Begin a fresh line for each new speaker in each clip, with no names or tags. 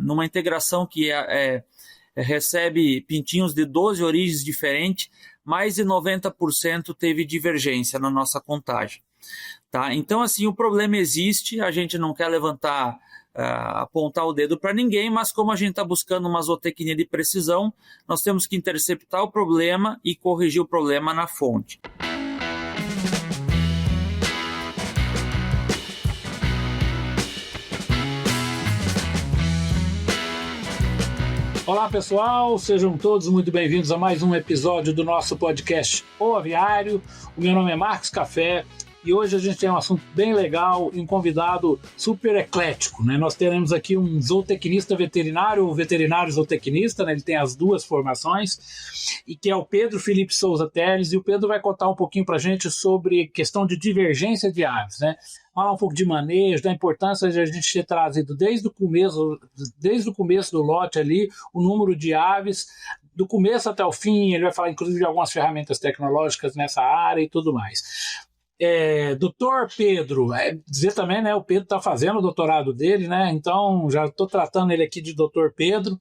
numa integração que recebe pintinhos de 12 origens diferentes, mais de 90% teve divergência na nossa contagem. Tá? Então, assim, o problema existe, a gente não quer apontar o dedo para ninguém, mas como a gente está buscando uma zootecnia de precisão, nós temos que interceptar o problema e corrigir o problema na fonte.
Olá pessoal, sejam todos muito bem-vindos a mais um episódio do nosso podcast O Aviário. O meu nome é Marcos Café e hoje a gente tem um assunto bem legal e um convidado super eclético, né? Nós teremos aqui um zootecnista veterinário, ou veterinário zootecnista, né? Ele tem as duas formações, e que é o Pedro Felipe Souza Teles, e o Pedro vai contar um pouquinho para a gente sobre questão de divergência de aves, né? Falar um pouco de manejo, da importância de a gente ter trazido desde o começo do lote ali, o número de aves, do começo até o fim. Ele vai falar inclusive de algumas ferramentas tecnológicas nessa área e tudo mais. Doutor Pedro, dizer também, né, o Pedro está fazendo o doutorado dele, né, então já estou tratando ele aqui de doutor Pedro.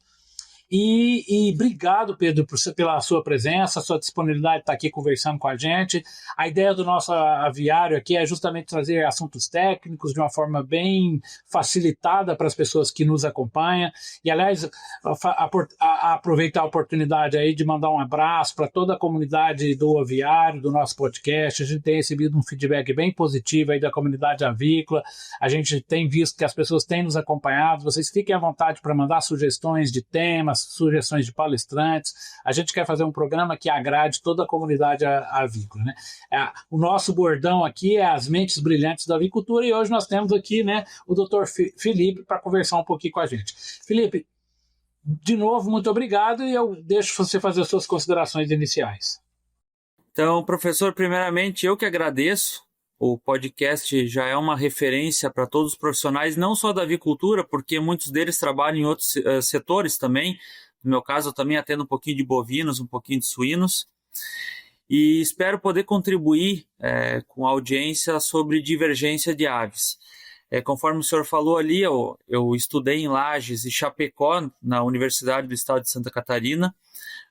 E obrigado, Pedro, pela sua presença, sua disponibilidade de estar aqui conversando com a gente. A ideia do nosso aviário aqui é justamente trazer assuntos técnicos de uma forma bem facilitada para as pessoas que nos acompanham. E, aliás, aproveitar a oportunidade aí de mandar um abraço para toda a comunidade do aviário, do nosso podcast. A gente tem recebido um feedback bem positivo aí da comunidade avícola. A gente tem visto que as pessoas têm nos acompanhado. Vocês fiquem à vontade para mandar sugestões de temas, sugestões de palestrantes. A gente quer fazer um programa que agrade toda a comunidade avícola, né? O nosso bordão aqui é as mentes brilhantes da avicultura, e hoje nós temos aqui, né, o Dr. Felipe para conversar um pouquinho com a gente. Felipe, de novo, muito obrigado, e eu deixo você fazer as suas considerações iniciais.
Então, professor, primeiramente eu que agradeço. O podcast já é uma referência para todos os profissionais, não só da avicultura, porque muitos deles trabalham em outros setores também. No meu caso, eu também atendo um pouquinho de bovinos, um pouquinho de suínos. E espero poder contribuir com a audiência sobre divergência de aves. Conforme o senhor falou ali, eu estudei em Lages e Chapecó, na Universidade do Estado de Santa Catarina.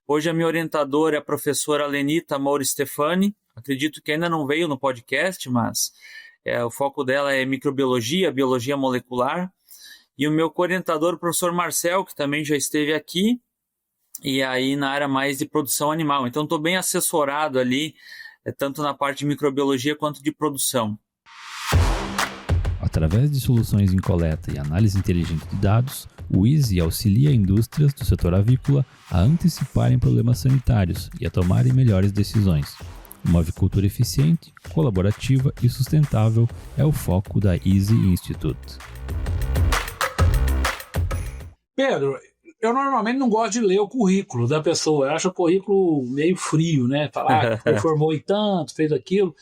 Hoje a minha orientadora é a professora Lenita Mauro Stefani. Acredito que ainda não veio no podcast, mas o foco dela é microbiologia, biologia molecular. E o meu co-orientador, o professor Marcel, que também já esteve aqui, e aí na área mais de produção animal. Então estou bem assessorado ali, tanto na parte de microbiologia quanto de produção.
Através de soluções em coleta e análise inteligente de dados, o Easy auxilia indústrias do setor avícola a anteciparem problemas sanitários e a tomarem melhores decisões. Uma avicultura eficiente, colaborativa e sustentável é o foco da Easy Institute.
Pedro, eu normalmente não gosto de ler o currículo da pessoa. Eu acho o currículo meio frio, né? Falar que formou em tanto, fez aquilo.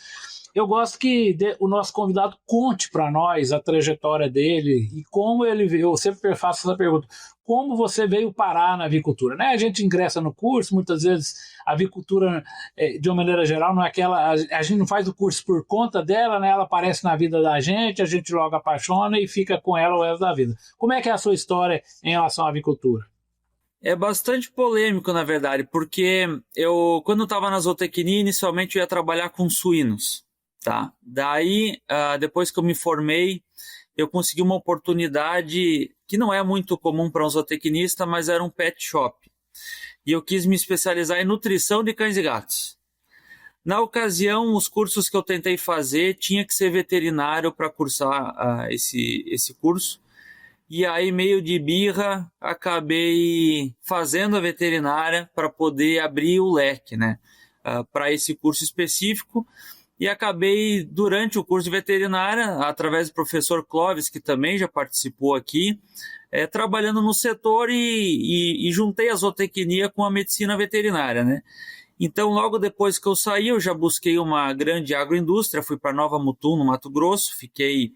Eu gosto que o nosso convidado conte para nós a trajetória dele e como ele veio. Eu sempre faço essa pergunta: como você veio parar na avicultura? Né? A gente ingressa no curso, muitas vezes a avicultura, de uma maneira geral, não é aquela. A gente não faz o curso por conta dela, né? Ela aparece na vida da gente, a gente logo apaixona e fica com ela o resto da vida. Como é que é a sua história em relação à avicultura?
É bastante polêmico, na verdade, porque quando eu estava na zootecnia, inicialmente eu ia trabalhar com suínos. Tá? Daí, depois que eu me formei, eu consegui uma oportunidade que não é muito comum para um zootecnista, mas era um pet shop. E eu quis me especializar em nutrição de cães e gatos. Na ocasião, os cursos que eu tentei fazer, tinha que ser veterinário para cursar esse curso. E aí, meio de birra, acabei fazendo a veterinária para poder abrir o leque, né? Para esse curso específico. E acabei, durante o curso de veterinária, através do professor Clóvis, que também já participou aqui, trabalhando no setor e juntei a zootecnia com a medicina veterinária, né? Então, logo depois que eu saí, eu já busquei uma grande agroindústria, fui para Nova Mutum, no Mato Grosso, fiquei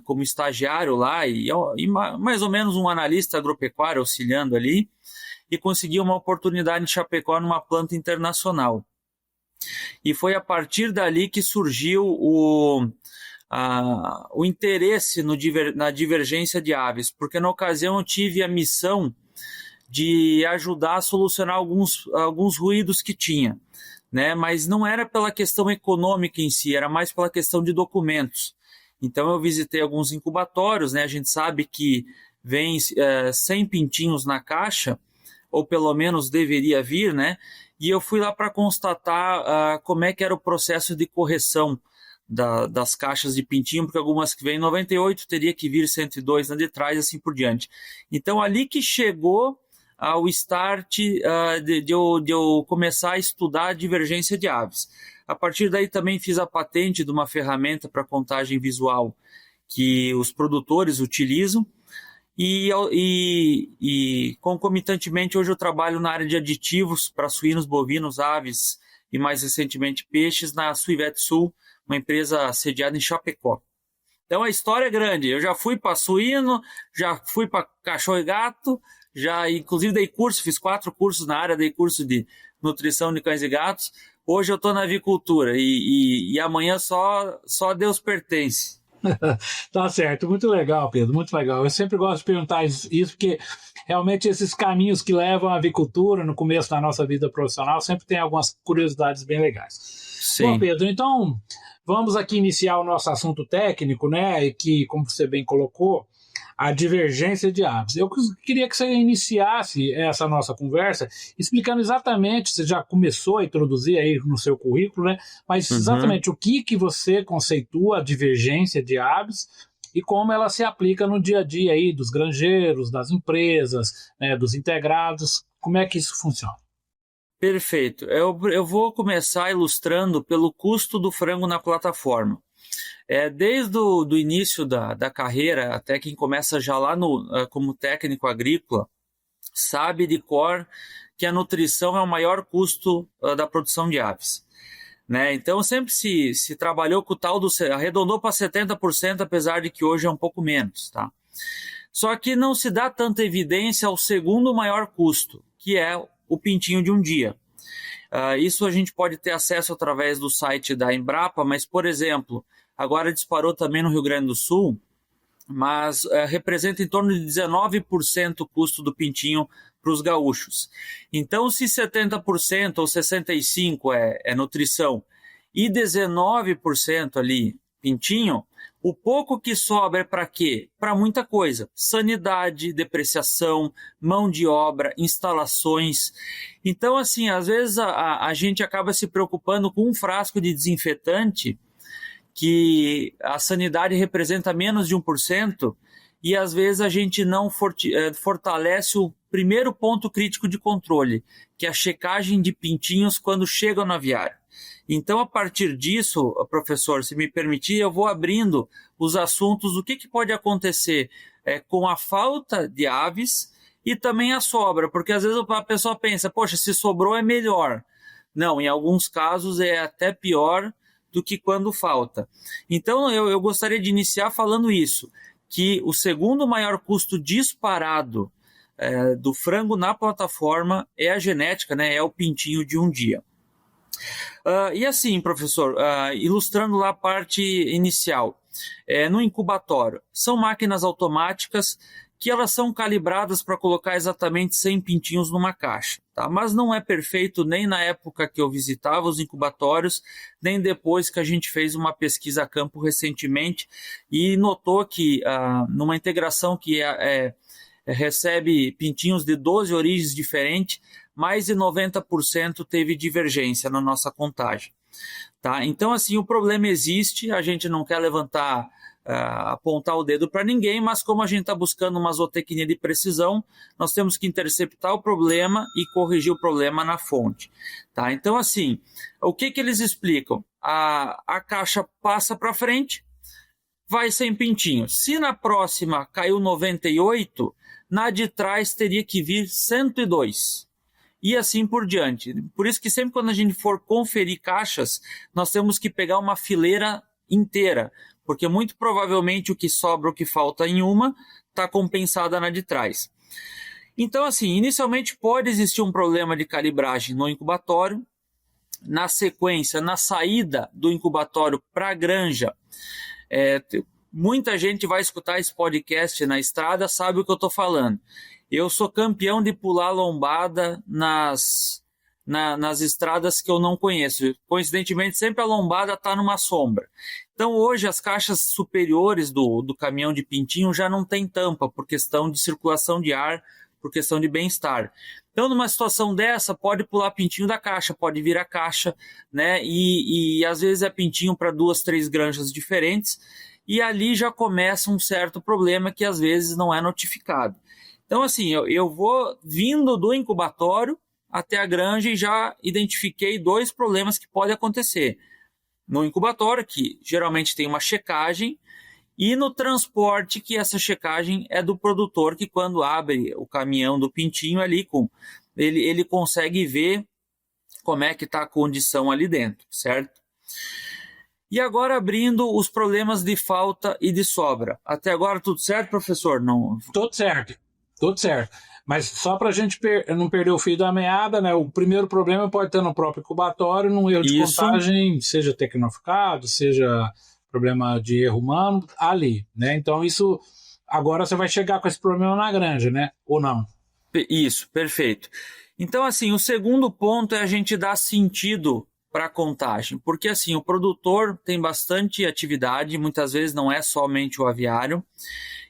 como estagiário lá e mais ou menos um analista agropecuário auxiliando ali, e consegui uma oportunidade em Chapecó numa planta internacional. E foi a partir dali que surgiu o interesse na divergência de aves, porque na ocasião eu tive a missão de ajudar a solucionar alguns ruídos que tinha, né? Mas não era pela questão econômica em si, era mais pela questão de documentos. Então eu visitei alguns incubatórios, né? A gente sabe que vem 100 pintinhos na caixa, ou pelo menos deveria vir, né? E eu fui lá para constatar como é que era o processo de correção das caixas de pintinho, porque algumas que vêm 98 teria que vir 102 na de trás e assim por diante. Então ali que chegou ao start de eu começar a estudar a divergência de aves. A partir daí também fiz a patente de uma ferramenta para contagem visual que os produtores utilizam e concomitantemente hoje eu trabalho na área de aditivos para suínos, bovinos, aves e mais recentemente peixes na Suivete Sul, uma empresa sediada em Chapecó. Então a história é grande, eu já fui para suíno, já fui para cachorro e gato, já inclusive dei curso, fiz 4 cursos na área, dei curso de nutrição de cães e gatos. Hoje eu estou na avicultura e amanhã só Deus pertence.
Tá certo, muito legal, Pedro, muito legal. Eu sempre gosto de perguntar isso, porque realmente esses caminhos que levam à avicultura no começo da nossa vida profissional sempre tem algumas curiosidades bem legais.
Sim.
Bom, Pedro, então vamos aqui iniciar o nosso assunto técnico, né? Que, como você bem colocou, a divergência de aves. Eu queria que você iniciasse essa nossa conversa explicando exatamente, você já começou a introduzir aí no seu currículo, né? Mas exatamente o que você conceitua a divergência de aves e como ela se aplica no dia a dia aí dos granjeiros, das empresas, né, dos integrados, como é que isso funciona?
Perfeito. Eu vou começar ilustrando pelo custo do frango na plataforma. Desde o início da carreira, até quem começa já lá como técnico agrícola, sabe de cor que a nutrição é o maior custo da produção de aves. Né? Então sempre se trabalhou com o tal arredondou para 70%, apesar de que hoje é um pouco menos. Tá? Só que não se dá tanta evidência ao segundo maior custo, que é o pintinho de um dia. Isso a gente pode ter acesso através do site da Embrapa, mas, por exemplo, agora disparou também no Rio Grande do Sul, mas representa em torno de 19% o custo do pintinho para os gaúchos. Então, se 70% ou 65% é nutrição e 19% ali pintinho, o pouco que sobra é para quê? Para muita coisa. Sanidade, depreciação, mão de obra, instalações. Então, assim, às vezes a gente acaba se preocupando com um frasco de desinfetante que a sanidade representa menos de 1%, e às vezes a gente não fortalece o primeiro ponto crítico de controle, que é a checagem de pintinhos quando chegam no aviário. Então, a partir disso, professor, se me permitir, eu vou abrindo os assuntos do que pode acontecer com a falta de aves e também a sobra, porque às vezes a pessoa pensa, poxa, se sobrou é melhor. Não, em alguns casos é até pior do que quando falta. Então, eu gostaria de iniciar falando isso, que o segundo maior custo disparado do frango na plataforma é a genética, né? É o pintinho de um dia. E assim, professor, ilustrando lá a parte inicial, no incubatório, são máquinas automáticas que elas são calibradas para colocar exatamente 100 pintinhos numa caixa, tá? Mas não é perfeito nem na época que eu visitava os incubatórios, nem depois que a gente fez uma pesquisa a campo recentemente e notou que numa integração que recebe pintinhos de 12 origens diferentes, mais de 90% teve divergência na nossa contagem. Tá? Então, assim, o problema existe, a gente não quer apontar o dedo para ninguém, mas como a gente está buscando uma zootecnia de precisão, nós temos que interceptar o problema e corrigir o problema na fonte. Tá? Então, assim, o que eles explicam? A caixa passa para frente, vai sem pintinho. Se na próxima caiu 98, na de trás teria que vir 102. E assim por diante. Por isso que sempre quando a gente for conferir caixas, nós temos que pegar uma fileira inteira, porque muito provavelmente o que sobra ou o que falta em uma está compensada na de trás. Então, assim, inicialmente pode existir um problema de calibragem no incubatório. Na sequência, na saída do incubatório para a granja, Muita gente vai escutar esse podcast na estrada, sabe o que eu estou falando. Eu sou campeão de pular lombada nas estradas que eu não conheço. Coincidentemente, sempre a lombada está numa sombra. Então, hoje, as caixas superiores do caminhão de pintinho já não tem tampa, por questão de circulação de ar, por questão de bem-estar. Então, numa situação dessa, pode pular pintinho da caixa, pode vir a caixa, né? E às vezes é pintinho para 2, 3 granjas diferentes, e ali já começa um certo problema que às vezes não é notificado. Então, assim, eu vou vindo do incubatório até a granja e já identifiquei 2 problemas que podem acontecer. No incubatório, que geralmente tem uma checagem, e no transporte, que essa checagem é do produtor, que quando abre o caminhão do pintinho ali, ele consegue ver como é que está a condição ali dentro, certo? E agora abrindo os problemas de falta e de sobra. Até agora tudo certo, professor? Não...
Tudo certo. Mas só para a gente não perder o fio da meada, né? O primeiro problema pode estar no próprio incubatório, num erro de contagem, seja tecnificado, seja problema de erro humano, ali, né? Então isso, agora você vai chegar com esse problema na granja, né? Ou não?
Isso, perfeito. Então, assim, o segundo ponto é a gente dar sentido para a contagem, porque assim, o produtor tem bastante atividade, muitas vezes não é somente o aviário,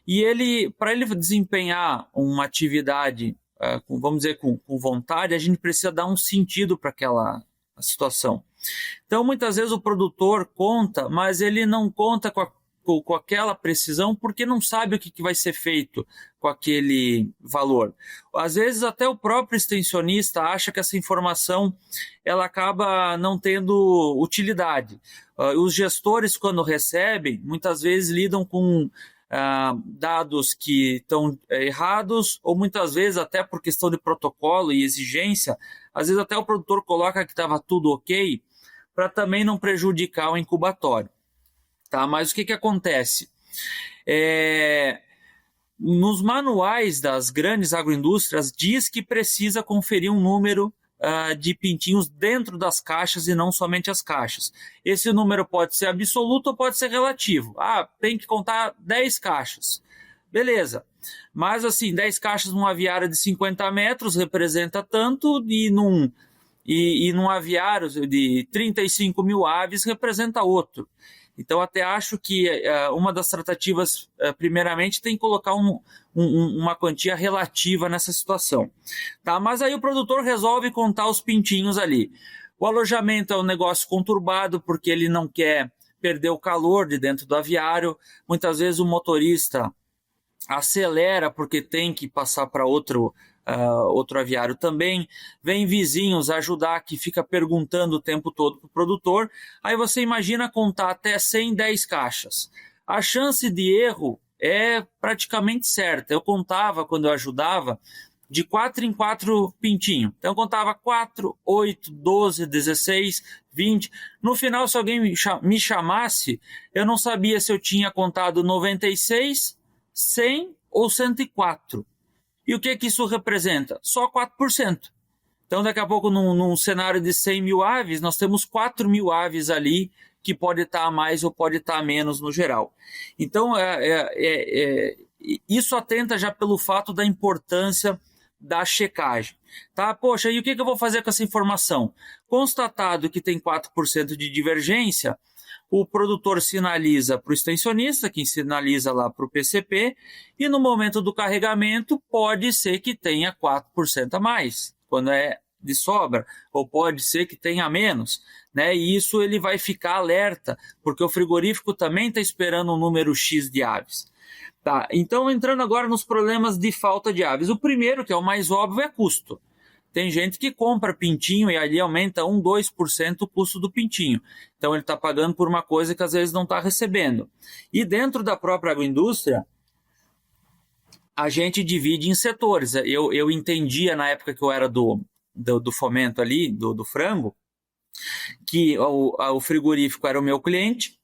e para ele desempenhar uma atividade, vamos dizer, com vontade, a gente precisa dar um sentido para aquela situação. Então, muitas vezes o produtor conta, mas ele não conta com aquela precisão porque não sabe o que vai ser feito com aquele valor. Às vezes até o próprio extensionista acha que essa informação ela acaba não tendo utilidade. Os gestores, quando recebem, muitas vezes lidam com dados que estão errados, ou muitas vezes até por questão de protocolo e exigência, às vezes até o produtor coloca que estava tudo ok, para também não prejudicar o incubatório. Tá? Mas o que acontece? Nos manuais das grandes agroindústrias diz que precisa conferir um número de pintinhos dentro das caixas e não somente as caixas. Esse número pode ser absoluto ou pode ser relativo. Tem que contar 10 caixas. Beleza. Mas assim, 10 caixas numa aviária de 50 metros representa tanto, e num aviário de 35 mil aves representa outro. Então, até acho que uma das tratativas, primeiramente, tem que colocar uma quantia relativa nessa situação. Tá? Mas aí o produtor resolve contar os pintinhos ali. O alojamento é um negócio conturbado, porque ele não quer perder o calor de dentro do aviário. Muitas vezes o motorista acelera porque tem que passar para outro aviário também, vem vizinhos ajudar, que fica perguntando o tempo todo para o produtor. Aí você imagina contar até 110 caixas. A chance de erro é praticamente certa. Eu contava, quando eu ajudava, de 4 em 4 pintinhos. Então eu contava 4, 8, 12, 16, 20. No final, se alguém me chamasse, eu não sabia se eu tinha contado 96, 100 ou 104. E o que isso representa? Só 4%. Então, daqui a pouco, num cenário de 100 mil aves, nós temos 4 mil aves ali, que pode estar a mais ou pode estar a menos no geral. Então, isso atenta já pelo fato da importância da checagem. Tá? Poxa, e o que eu vou fazer com essa informação? Constatado que tem 4% de divergência, o produtor sinaliza para o extensionista, que sinaliza lá para o PCP, e no momento do carregamento pode ser que tenha 4% a mais, quando é de sobra, ou pode ser que tenha menos, né? E isso ele vai ficar alerta, porque o frigorífico também está esperando um número X de aves. Tá? Então, entrando agora nos problemas de falta de aves. O primeiro, que é o mais óbvio, é custo. Tem gente que compra pintinho e ali aumenta 1, 2% o custo do pintinho. Então ele está pagando por uma coisa que às vezes não está recebendo. E dentro da própria agroindústria, a gente divide em setores. Eu entendia na época que eu era do fomento ali, do frango, que o frigorífico era o meu cliente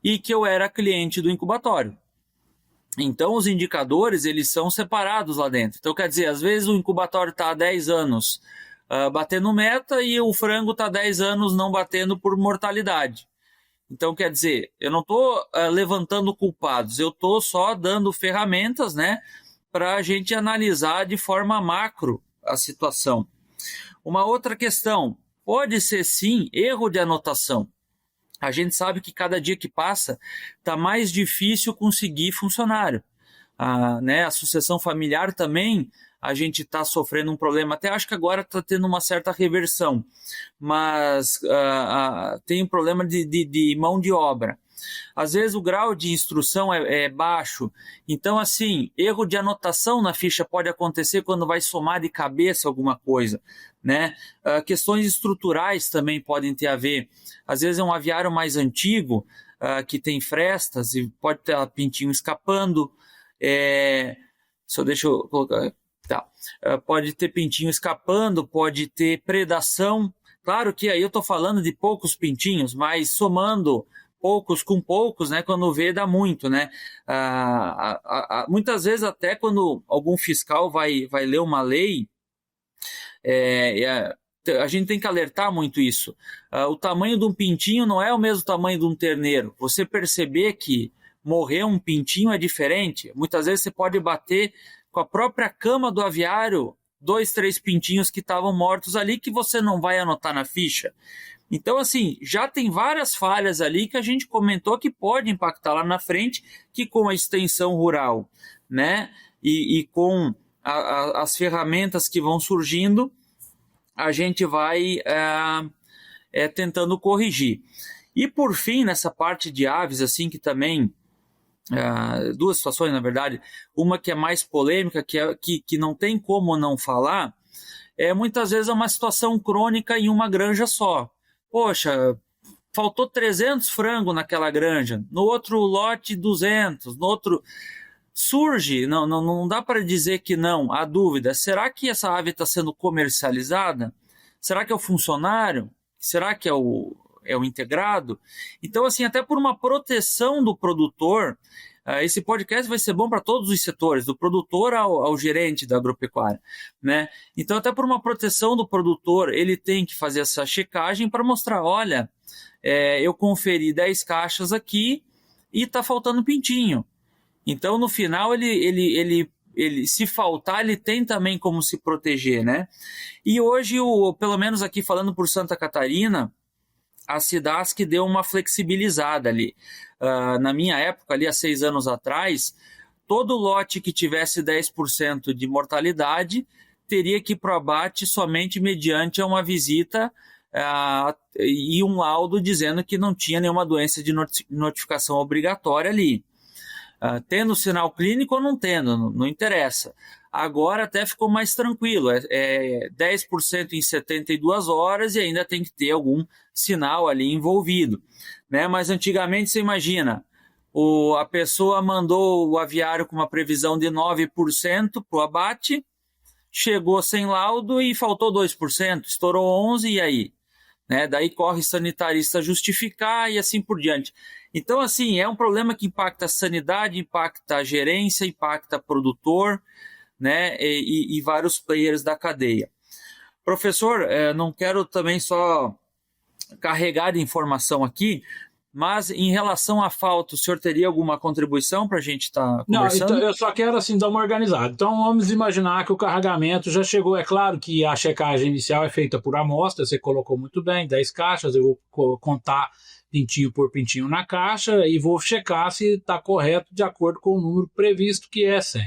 e que eu era cliente do incubatório. Então, os indicadores, eles são separados lá dentro. Então, quer dizer, às vezes o incubatório está há 10 anos batendo meta e o frango está há 10 anos não batendo por mortalidade. Então, quer dizer, eu não estou levantando culpados, eu estou só dando ferramentas, né, para a gente analisar de forma macro a situação. Uma outra questão, pode ser sim erro de anotação. A gente sabe que cada dia que passa está mais difícil conseguir funcionário. Né, a sucessão familiar também, a gente está sofrendo um problema, até acho que agora está tendo uma certa reversão, mas tem um problema de mão de obra. Às vezes o grau de instrução é baixo, então assim, erro de anotação na ficha pode acontecer quando vai somar de cabeça alguma coisa, né? Questões estruturais também podem ter a ver. Às vezes é um aviário mais antigo, que tem frestas e pode ter pintinho escapando, deixa eu colocar... Tá. Pode ter pintinho escapando, pode ter predação. Claro que aí eu estou falando de poucos pintinhos, mas somando poucos com poucos, né, quando vê dá muito, né? Muitas vezes até quando algum fiscal vai ler uma lei, a gente tem que alertar muito isso. O tamanho de um pintinho não é o mesmo tamanho de um terneiro. Você perceber que morrer um pintinho é diferente. Muitas vezes você pode bater com a própria cama do aviário, 2, 3 pintinhos que estavam mortos ali que você não vai anotar na ficha. Então, assim, já tem várias falhas ali que a gente comentou que pode impactar lá na frente, que com a extensão rural, né, e com as ferramentas que vão surgindo, a gente vai tentando corrigir. E por fim, nessa parte de aves, assim, que também... duas situações, na verdade, uma que é mais polêmica, que não tem como não falar, muitas vezes é uma situação crônica em uma granja só. Poxa, faltou 300 frangos naquela granja, no outro lote 200, no outro... Surge, não dá para dizer que não, há dúvida, será que essa ave está sendo comercializada? Será que é o funcionário? Será que é o integrado? Então, assim, até por uma proteção do produtor, esse podcast vai ser bom para todos os setores, do produtor ao gerente da agropecuária, né? Então, até por uma proteção do produtor, ele tem que fazer essa checagem para mostrar, olha, eu conferi 10 caixas aqui e está faltando pintinho. Então, no final, ele se faltar, ele tem também como se proteger, né? E hoje, pelo menos aqui falando por Santa Catarina, a Cidasc deu uma flexibilizada ali. Na minha época, ali há 6 anos atrás, todo lote que tivesse 10% de mortalidade teria que ir para o abate somente mediante uma visita e um laudo dizendo que não tinha nenhuma doença de notificação obrigatória ali. Tendo sinal clínico ou não tendo, não interessa. Agora até ficou mais tranquilo, 10% em 72 horas e ainda tem que ter algum sinal ali envolvido, né? Mas antigamente você imagina, a pessoa mandou o aviário com uma previsão de 9% para o abate, chegou sem laudo e faltou 2%, estourou 11% e aí? Né? Daí corre sanitarista justificar e assim por diante. Então, assim, é um problema que impacta a sanidade, impacta a gerência, impacta o produtor, né? E vários players da cadeia. Professor, não quero também só carregar de informação aqui, mas em relação à falta, o senhor teria alguma contribuição para a gente estar conversando?
Não, então, eu só quero assim dar uma organizada. Então vamos imaginar que o carregamento já chegou. É claro que a checagem inicial é feita por amostra, você colocou muito bem, 10 caixas, eu vou contar pintinho por pintinho na caixa e vou checar se está correto de acordo com o número previsto, que é 100.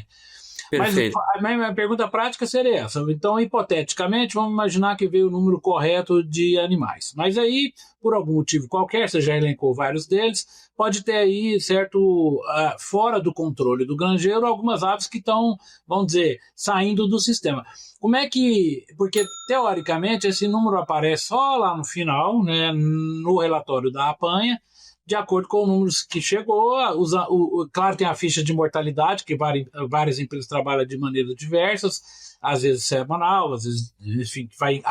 Perfeito.
Mas a minha pergunta prática seria essa. Então, hipoteticamente, vamos imaginar que veio o número correto de animais. Mas aí, por algum motivo qualquer, você já elencou vários deles, pode ter aí, certo, fora do controle do granjeiro, algumas aves que estão, vamos dizer, saindo do sistema. Como é que... Porque, teoricamente, esse número aparece só lá no final, né, no relatório da apanha, de acordo com o número que chegou. Claro, tem a ficha de mortalidade, que várias empresas trabalham de maneiras diversas, às vezes semanal, às vezes, enfim, vai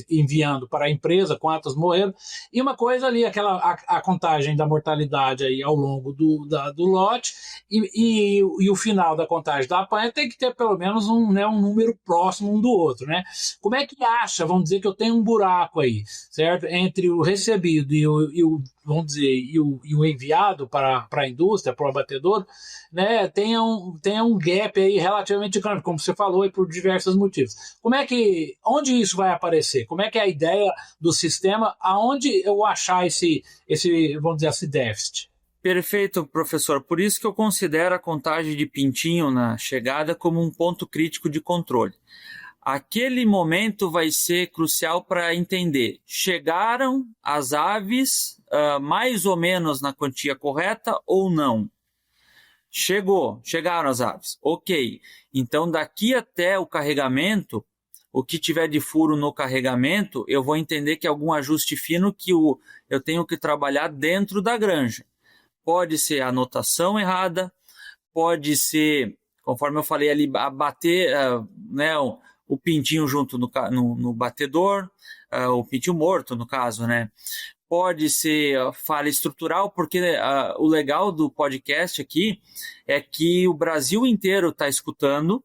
enviando para a empresa quantas morreram. E uma coisa ali, a contagem da mortalidade aí ao longo do lote e o final da contagem da apanha tem que ter pelo menos um número próximo um do outro, né? Como é que acha, vamos dizer que eu tenho um buraco aí, certo? Entre o recebido e o vamos dizer, e o enviado para a indústria, para o abatedor, né, tenha um gap aí relativamente grande, como você falou, e por diversos motivos. Onde isso vai aparecer? Como é que é a ideia do sistema? Aonde eu achar esse vamos dizer, esse déficit?
Perfeito, professor. Por isso que eu considero a contagem de pintinho na chegada como um ponto crítico de controle. Aquele momento vai ser crucial para entender. Chegaram as aves mais ou menos na quantia correta ou não? Chegaram as aves. Ok. Então, daqui até o carregamento, o que tiver de furo no carregamento, eu vou entender que é algum ajuste fino que eu tenho que trabalhar dentro da granja. Pode ser a anotação errada, pode ser, conforme eu falei ali, bater né, o pintinho junto no batedor, o pintinho morto, no caso, né? Pode ser falha estrutural, porque o legal do podcast aqui é que o Brasil inteiro está escutando,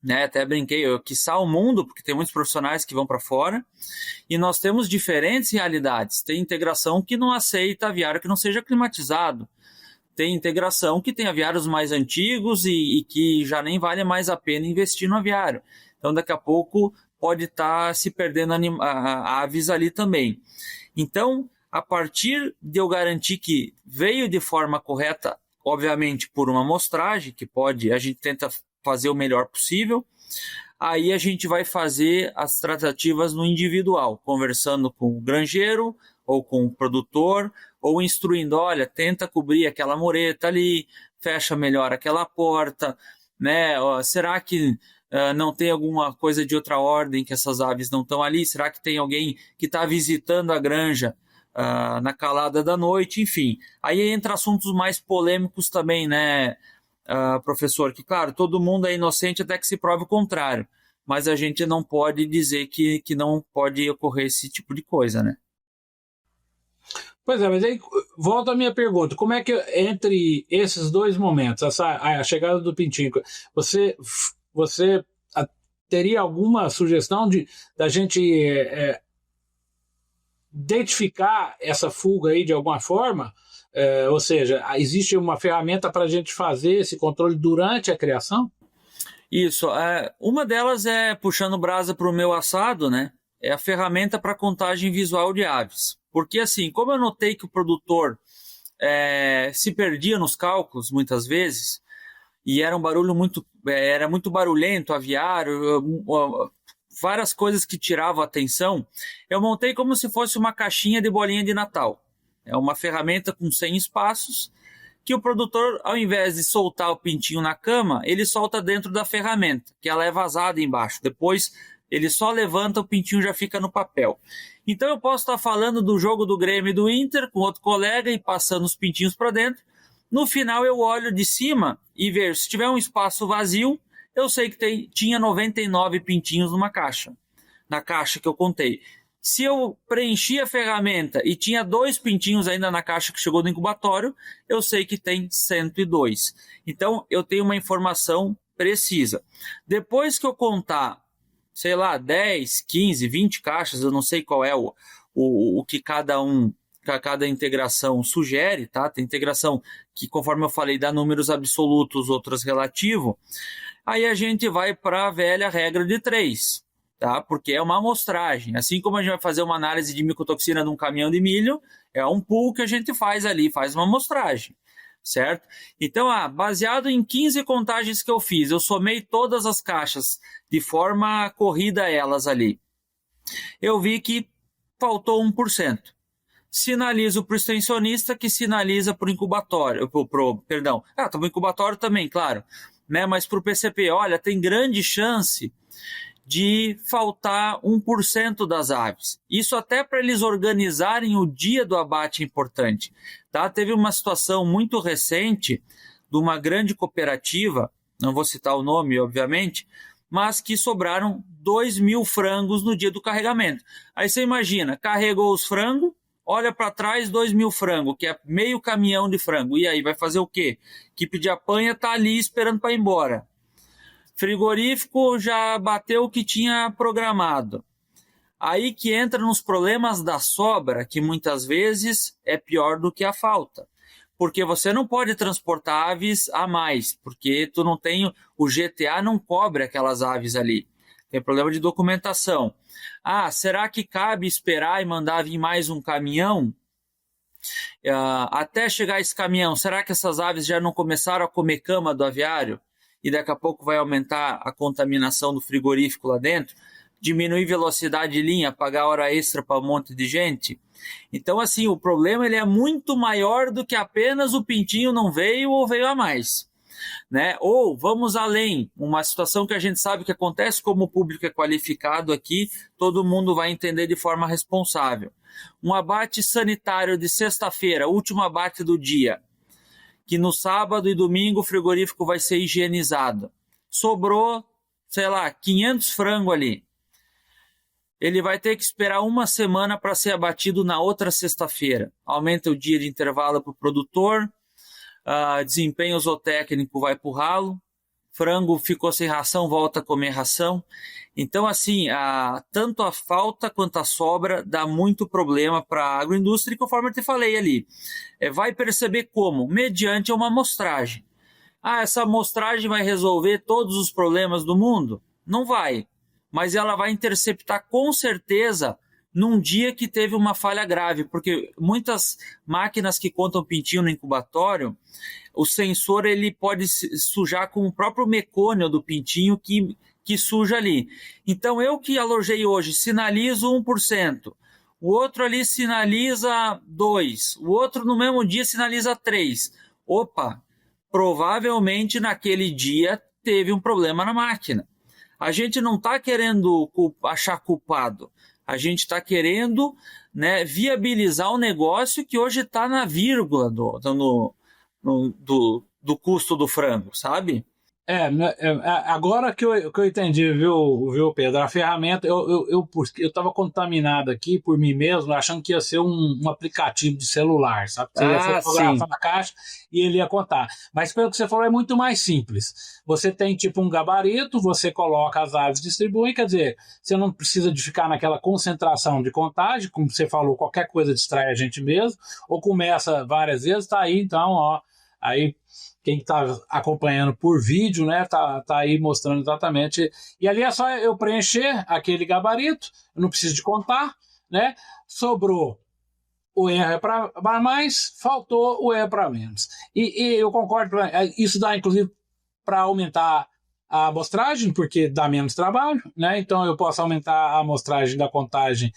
né? Até brinquei, quiçá o mundo, porque tem muitos profissionais que vão para fora, e nós temos diferentes realidades. Tem integração que não aceita aviário que não seja climatizado. Tem integração que tem aviários mais antigos e que já nem vale mais a pena investir no aviário. Então, daqui a pouco, pode estar se perdendo aves ali também. Então, a partir de eu garantir que veio de forma correta, obviamente por uma amostragem, a gente tenta fazer o melhor possível, aí a gente vai fazer as tratativas no individual, conversando com o granjeiro ou com o produtor, ou instruindo, olha, tenta cobrir aquela mureta ali, fecha melhor aquela porta, né? Será que não tem alguma coisa de outra ordem que essas aves não estão ali? Será que tem alguém que está visitando a granja na calada da noite? Enfim, aí entra assuntos mais polêmicos também, né, professor? Que, claro, todo mundo é inocente até que se prove o contrário, mas a gente não pode dizer que não pode ocorrer esse tipo de coisa, né?
Pois é, mas aí volta a minha pergunta, como é que entre esses dois momentos, a chegada do pintinho, você teria alguma sugestão da gente identificar essa fuga aí de alguma forma? Ou seja, existe uma ferramenta para a gente fazer esse controle durante a criação?
Isso. Uma delas é, puxando brasa para o meu assado, né? É a ferramenta para contagem visual de aves. Porque assim, como eu notei que o produtor se perdia nos cálculos muitas vezes, e era um barulho era muito barulhento, aviário, várias coisas que tiravam a atenção, eu montei como se fosse uma caixinha de bolinha de Natal. É uma ferramenta com 100 espaços, que o produtor, ao invés de soltar o pintinho na cama, ele solta dentro da ferramenta, que ela é vazada embaixo. Depois ele só levanta, o pintinho já fica no papel. Então eu posso estar falando do jogo do Grêmio e do Inter com outro colega e passando os pintinhos para dentro. No final eu olho de cima e vejo, se tiver um espaço vazio, eu sei que tinha 99 pintinhos numa caixa, na caixa que eu contei. Se eu preenchi a ferramenta e tinha 2 pintinhos ainda na caixa que chegou do incubatório, eu sei que tem 102. Então eu tenho uma informação precisa. Depois que eu contar, sei lá, 10, 15, 20 caixas, eu não sei qual é o que cada integração sugere, tá? Tem integração que, conforme eu falei, dá números absolutos, outras relativo. Aí a gente vai para a velha regra de 3, tá? Porque é uma amostragem. Assim como a gente vai fazer uma análise de micotoxina num caminhão de milho, é um pool que a gente faz ali, faz uma amostragem, certo? Então, baseado em 15 contagens que eu fiz, eu somei todas as caixas de forma corrida a elas ali. Eu vi que faltou 1%. Sinalizo para o extensionista, que sinaliza para o incubatório, perdão, para o incubatório também, claro, né? Mas para o PCP, olha, tem grande chance de faltar 1% das aves. Isso até para eles organizarem o dia do abate é importante, tá? Teve uma situação muito recente de uma grande cooperativa, não vou citar o nome, obviamente, mas que sobraram 2.000 frangos no dia do carregamento. Aí você imagina, carregou os frangos, olha para trás, 2.000 frangos, que é meio caminhão de frango. E aí, vai fazer o quê? Equipe de apanha está ali esperando para ir embora. Frigorífico já bateu o que tinha programado. Aí que entra nos problemas da sobra, que muitas vezes é pior do que a falta. Porque você não pode transportar aves a mais, porque tu não tem, o GTA não cobre aquelas aves ali. Tem problema de documentação. Será que cabe esperar e mandar vir mais um caminhão? Até chegar esse caminhão, será que essas aves já não começaram a comer cama do aviário? E daqui a pouco vai aumentar a contaminação do frigorífico lá dentro? Diminuir velocidade de linha, pagar hora extra para um monte de gente? Então, assim, o problema ele é muito maior do que apenas o pintinho não veio ou veio a mais. Né? Ou, vamos além, uma situação que a gente sabe que acontece, como o público é qualificado aqui, todo mundo vai entender de forma responsável. Um abate sanitário de sexta-feira, último abate do dia, que no sábado e domingo o frigorífico vai ser higienizado. Sobrou, 500 frangos ali. Ele vai ter que esperar uma semana para ser abatido na outra sexta-feira. Aumenta o dia de intervalo para o produtor, desempenho zootécnico vai para o ralo, frango ficou sem ração, volta a comer ração. Então, assim, tanto a falta quanto a sobra dá muito problema para a agroindústria, conforme eu te falei ali. Vai perceber como? Mediante uma amostragem. Essa amostragem vai resolver todos os problemas do mundo? Não vai. Mas ela vai interceptar com certeza num dia que teve uma falha grave, porque muitas máquinas que contam pintinho no incubatório, o sensor ele pode sujar com o próprio mecônio do pintinho que suja ali. Então eu que alojei hoje sinalizo 1%, o outro ali sinaliza 2%, o outro no mesmo dia sinaliza 3%. Opa, provavelmente naquele dia teve um problema na máquina. A gente não está querendo achar culpado, a gente está querendo, né, viabilizar o negócio que hoje está na vírgula do custo do frango, sabe?
Agora que eu entendi, viu, Pedro? A ferramenta, eu estava contaminado aqui por mim mesmo, achando que ia ser um aplicativo de celular, sabe? Você ia fotografar na caixa e ele ia contar. Mas pelo que você falou, é muito mais simples. Você tem tipo um gabarito, você coloca as aves, distribui, quer dizer, você não precisa de ficar naquela concentração de contagem, como você falou, qualquer coisa distrai a gente mesmo, ou começa várias vezes, tá aí, então, ó, aí quem está acompanhando por vídeo, né, tá aí mostrando exatamente. E ali é só eu preencher aquele gabarito, eu não preciso de contar, né? Sobrou o erro é para mais, faltou o erro é para menos. E eu concordo, isso dá inclusive para aumentar a amostragem, porque dá menos trabalho, né? Então eu posso aumentar a amostragem da contagem,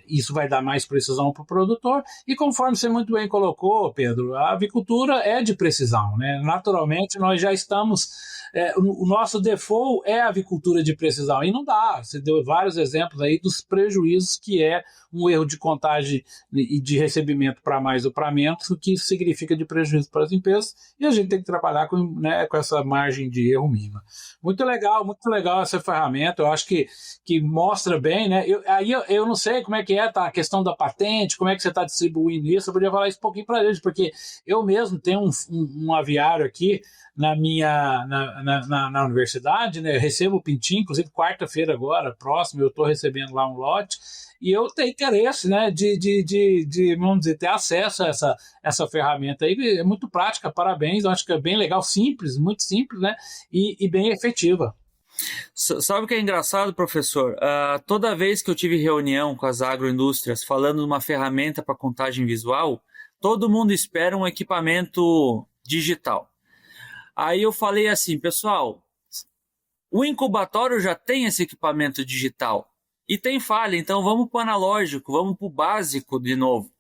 isso vai dar mais precisão para o produtor, e conforme você muito bem colocou, Pedro, a avicultura é de precisão, né? Naturalmente nós já estamos, o nosso default é a avicultura de precisão, e não dá, você deu vários exemplos aí dos prejuízos que é um erro de contagem e de recebimento para mais ou para menos, o que isso significa de prejuízo para as empresas, e a gente tem que trabalhar com essa margem de erro mínima. Muito legal essa ferramenta, eu acho que mostra bem, né? Eu não sei como é que tá a questão da patente, como é que você está distribuindo isso, eu podia falar isso um pouquinho para eles, porque eu mesmo tenho um aviário aqui na universidade, né? Eu recebo o pintinho, inclusive quarta-feira agora, próximo, eu estou recebendo lá um lote, e eu tenho interesse, né, de vamos dizer, ter acesso a essa ferramenta aí, é muito prática, parabéns, eu acho que é bem legal, simples, muito simples, né, e bem efetiva.
Sabe o que é engraçado, professor? Toda vez que eu tive reunião com as agroindústrias falando de uma ferramenta para contagem visual, todo mundo espera um equipamento digital. Aí eu falei assim, pessoal, o incubatório já tem esse equipamento digital e tem falha, então vamos para o analógico, vamos para o básico de novo.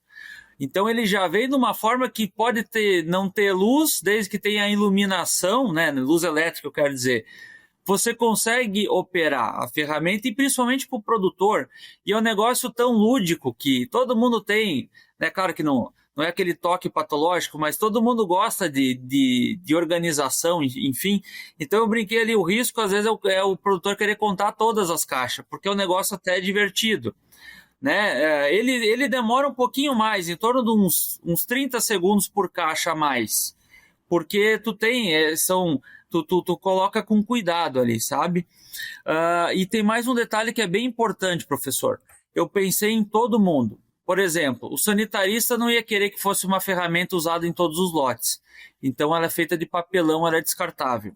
Então ele já vem de uma forma que pode não ter luz, desde que tenha iluminação, né, luz elétrica eu quero dizer. Você consegue operar a ferramenta e principalmente para o produtor. E é um negócio tão lúdico que todo mundo tem, né? Claro que não é aquele toque patológico, mas todo mundo gosta de organização, enfim. Então eu brinquei ali, o risco às vezes é o produtor querer contar todas as caixas, porque é um negócio até divertido. Né? Ele demora um pouquinho mais, em torno de uns 30 segundos por caixa a mais. Porque tu tem, são tu coloca com cuidado ali, sabe? E tem mais um detalhe que é bem importante, professor. Eu pensei em todo mundo. Por exemplo, o sanitarista não ia querer que fosse uma ferramenta usada em todos os lotes. Então, ela é feita de papelão, ela é descartável.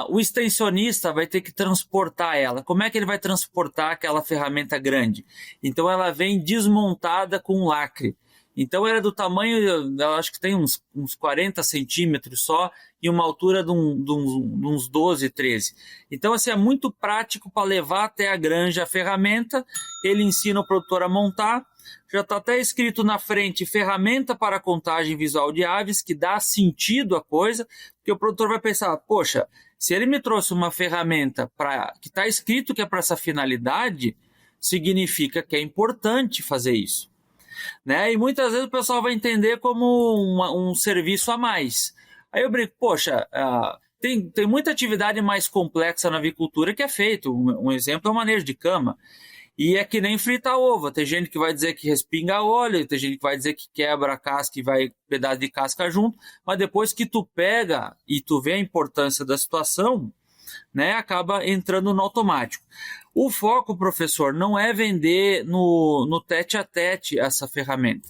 O extensionista vai ter que transportar ela. Como é que ele vai transportar aquela ferramenta grande? Então, ela vem desmontada com um lacre. Então, ela é do tamanho, eu acho que tem uns 40 centímetros só, e uma altura de uns 12, 13. Então, assim, é muito prático para levar até a granja a ferramenta. Ele ensina o produtor a montar. Já está até escrito na frente, ferramenta para contagem visual de aves, que dá sentido à coisa, porque o produtor vai pensar, poxa, se ele me trouxe uma ferramenta que está escrito que é para essa finalidade, significa que é importante fazer isso. Né? E muitas vezes o pessoal vai entender como um serviço a mais. Aí eu brinco, poxa, tem muita atividade mais complexa na avicultura que é feito. Um exemplo é o manejo de cama. E é que nem fritar ovo. Tem gente que vai dizer que respinga óleo, tem gente que vai dizer que quebra a casca e vai pedaço de casca junto, mas depois que tu pega e tu vê a importância da situação, né, acaba entrando no automático. O foco, professor, não é vender no tete-a-tete essa ferramenta.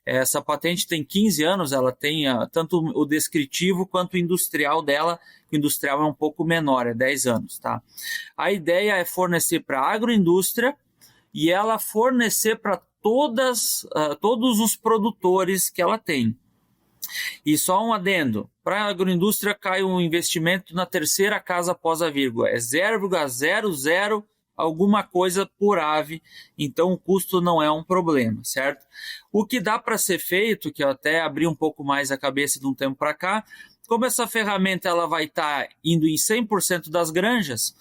Essa patente tem 15 anos, ela tem tanto o descritivo quanto o industrial dela. O industrial é um pouco menor, é 10 anos. Tá? A ideia é fornecer para a agroindústria e ela fornecer para todos os produtores que ela tem. E só um adendo, para a agroindústria cai um investimento na terceira casa após a vírgula, é 0,00 alguma coisa por ave, então o custo não é um problema, certo? O que dá para ser feito, que eu até abri um pouco mais a cabeça de um tempo para cá, como essa ferramenta ela vai estar indo em 100% das granjas,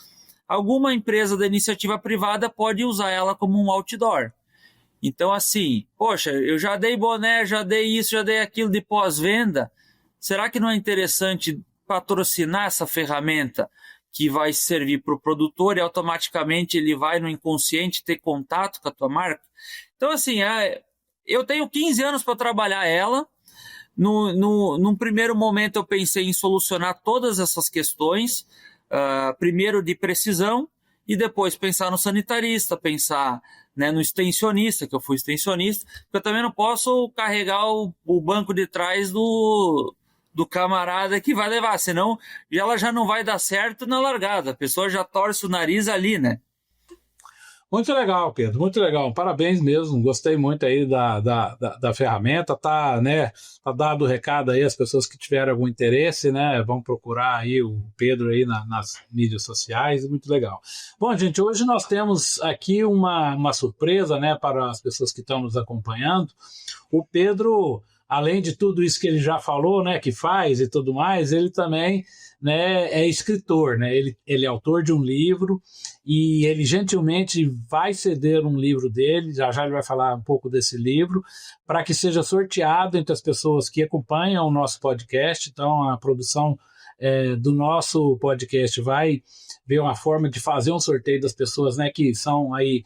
alguma empresa da iniciativa privada pode usar ela como um outdoor. Então, assim, poxa, eu já dei boné, já dei isso, já dei aquilo de pós-venda. Será que não é interessante patrocinar essa ferramenta que vai servir para o produtor e automaticamente ele vai no inconsciente ter contato com a tua marca? Então, assim, eu tenho 15 anos para trabalhar ela. Num primeiro momento eu pensei em solucionar todas essas questões, primeiro de precisão, e depois pensar no sanitarista, pensar, né, no extensionista, que eu fui extensionista, porque eu também não posso carregar o banco de trás do camarada que vai levar, senão ela já não vai dar certo na largada, a pessoa já torce o nariz ali, né?
Muito legal, Pedro, muito legal, parabéns mesmo, gostei muito aí da ferramenta, tá, né, tá dado o recado aí, as pessoas que tiverem algum interesse, né, vão procurar aí o Pedro aí nas mídias sociais, muito legal. Bom, gente, hoje nós temos aqui uma surpresa, né, para as pessoas que estão nos acompanhando. O Pedro, além de tudo isso que ele já falou, né, que faz e tudo mais, ele também, né, é escritor, né, ele é autor de um livro e ele gentilmente vai ceder um livro dele, já ele vai falar um pouco desse livro, para que seja sorteado entre as pessoas que acompanham o nosso podcast. Então a produção do nosso podcast vai ver uma forma de fazer um sorteio das pessoas, né, que são aí,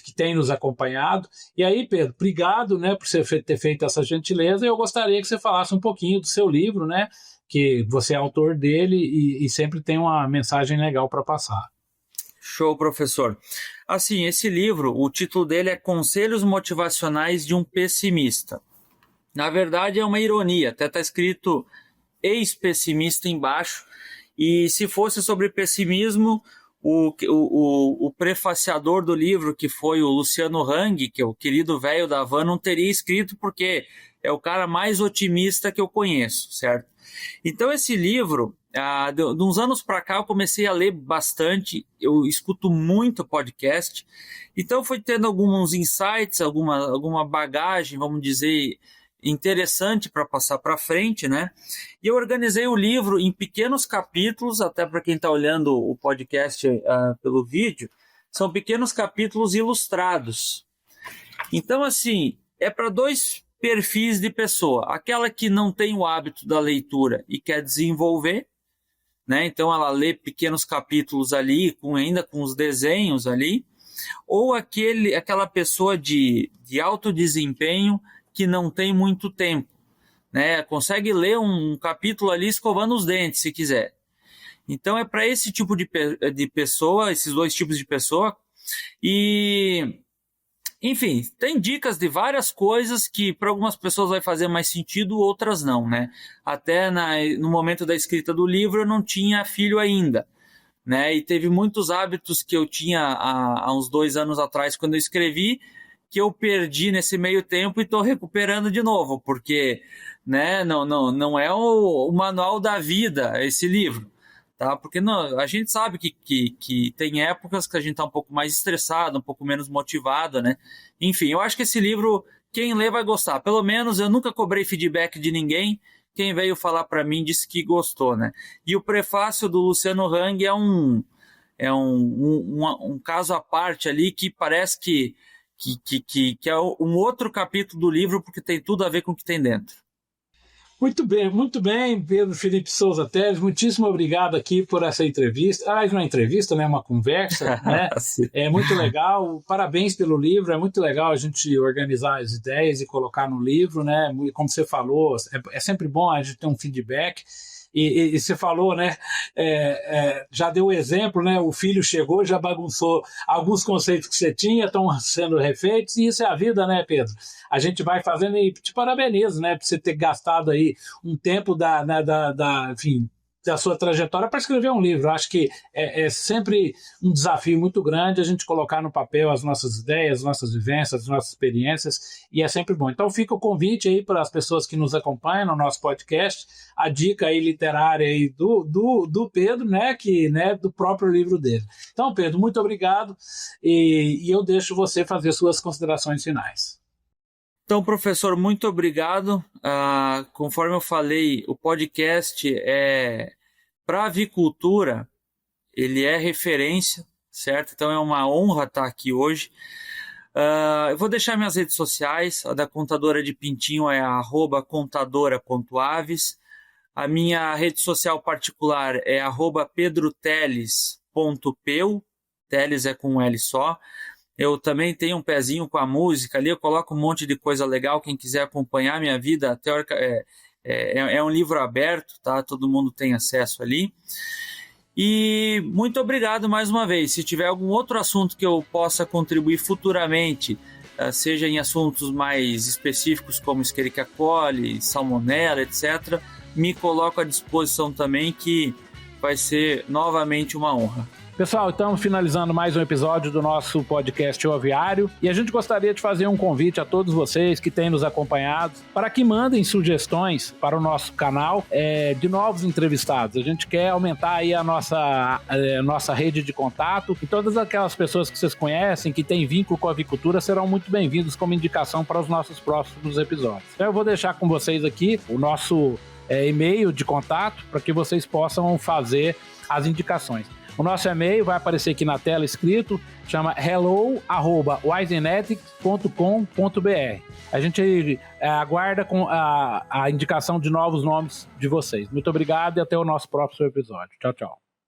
que têm nos acompanhado. E aí, Pedro, obrigado, né, por você ter feito essa gentileza. Eu gostaria que você falasse um pouquinho do seu livro, né, que você é autor dele e sempre tem uma mensagem legal para passar.
Show, professor. Assim, esse livro, o título dele é Conselhos Motivacionais de um Pessimista. Na verdade, é uma ironia, até está escrito ex-pessimista embaixo, e se fosse sobre pessimismo, o prefaciador do livro, que foi o Luciano Hang, que é o querido velho da van, não teria escrito, porque é o cara mais otimista que eu conheço, certo? Então esse livro, de uns anos para cá eu comecei a ler bastante, eu escuto muito podcast, então fui tendo alguns insights, alguma bagagem, vamos dizer, interessante para passar para frente, né? E eu organizei o livro em pequenos capítulos, até para quem está olhando o podcast pelo vídeo, são pequenos capítulos ilustrados. Então, assim, é para dois perfis de pessoa. Aquela que não tem o hábito da leitura e quer desenvolver, né? Então ela lê pequenos capítulos ali, ainda com os desenhos ali, ou aquela pessoa de alto desempenho que não tem muito tempo, né? Consegue ler um capítulo ali escovando os dentes, se quiser. Então é para esse tipo de pessoa, esses dois tipos de pessoa. E, enfim, tem dicas de várias coisas que para algumas pessoas vai fazer mais sentido, outras não, né? Até no momento da escrita do livro eu não tinha filho ainda, né? E teve muitos hábitos que eu tinha há uns 2 anos atrás, quando eu escrevi, que eu perdi nesse meio tempo e estou recuperando de novo, porque, né, não é o manual da vida esse livro, tá? Porque a gente sabe que tem épocas que a gente está um pouco mais estressado, um pouco menos motivado, né? Enfim, eu acho que esse livro, quem lê vai gostar. Pelo menos eu nunca cobrei feedback de ninguém. Quem veio falar para mim disse que gostou, né? E o prefácio do Luciano Hang é um caso à parte ali que parece que é um outro capítulo do livro, porque tem tudo a ver com o que tem dentro.
Muito bem, Pedro Felipe Souza Teles, muitíssimo obrigado aqui por essa entrevista. Não é uma entrevista, né? Uma conversa, né? É muito legal, parabéns pelo livro, é muito legal a gente organizar as ideias e colocar no livro, né? Como você falou, é sempre bom a gente ter um feedback. E você falou, né? Já deu o exemplo, né? O filho chegou, já bagunçou alguns conceitos que você tinha, estão sendo refeitos, e isso é a vida, né, Pedro? A gente vai fazendo e te parabenizo, né? Por você ter gastado aí um tempo enfim, da sua trajetória para escrever um livro. Eu acho que é sempre um desafio muito grande a gente colocar no papel as nossas ideias, as nossas vivências, as nossas experiências, e é sempre bom. Então fica o convite aí para as pessoas que nos acompanham no nosso podcast, a dica aí literária aí do Pedro, né, do próprio livro dele. Então, Pedro, muito obrigado, e eu deixo você fazer suas considerações finais.
Então, professor, muito obrigado. Conforme eu falei, o podcast para avicultura, ele é referência, certo? Então é uma honra estar aqui hoje. Eu vou deixar minhas redes sociais. A da Contadora de Pintinho é @contadora.aves. A minha rede social particular é @pedroteles.peu. Teles é com um L só. Eu também tenho um pezinho com a música ali, eu coloco um monte de coisa legal. Quem quiser acompanhar minha vida teórica, é um livro aberto, tá? Todo mundo tem acesso ali. E muito obrigado mais uma vez. Se tiver algum outro assunto que eu possa contribuir futuramente, seja em assuntos mais específicos como Escherichia coli, salmonella, etc., me coloco à disposição também, que vai ser novamente uma honra.
Pessoal, estamos finalizando mais um episódio do nosso podcast O Aviário, e a gente gostaria de fazer um convite a todos vocês que têm nos acompanhado para que mandem sugestões para o nosso canal de novos entrevistados. A gente quer aumentar aí a nossa rede de contato, e todas aquelas pessoas que vocês conhecem, que têm vínculo com a avicultura, serão muito bem-vindos como indicação para os nossos próximos episódios. Então eu vou deixar com vocês aqui o nosso e-mail de contato para que vocês possam fazer as indicações. O nosso e-mail vai aparecer aqui na tela escrito, chama hello@wisenethics.com.br. A gente aguarda com a indicação de novos nomes de vocês. Muito obrigado e até o nosso próximo episódio. Tchau, tchau.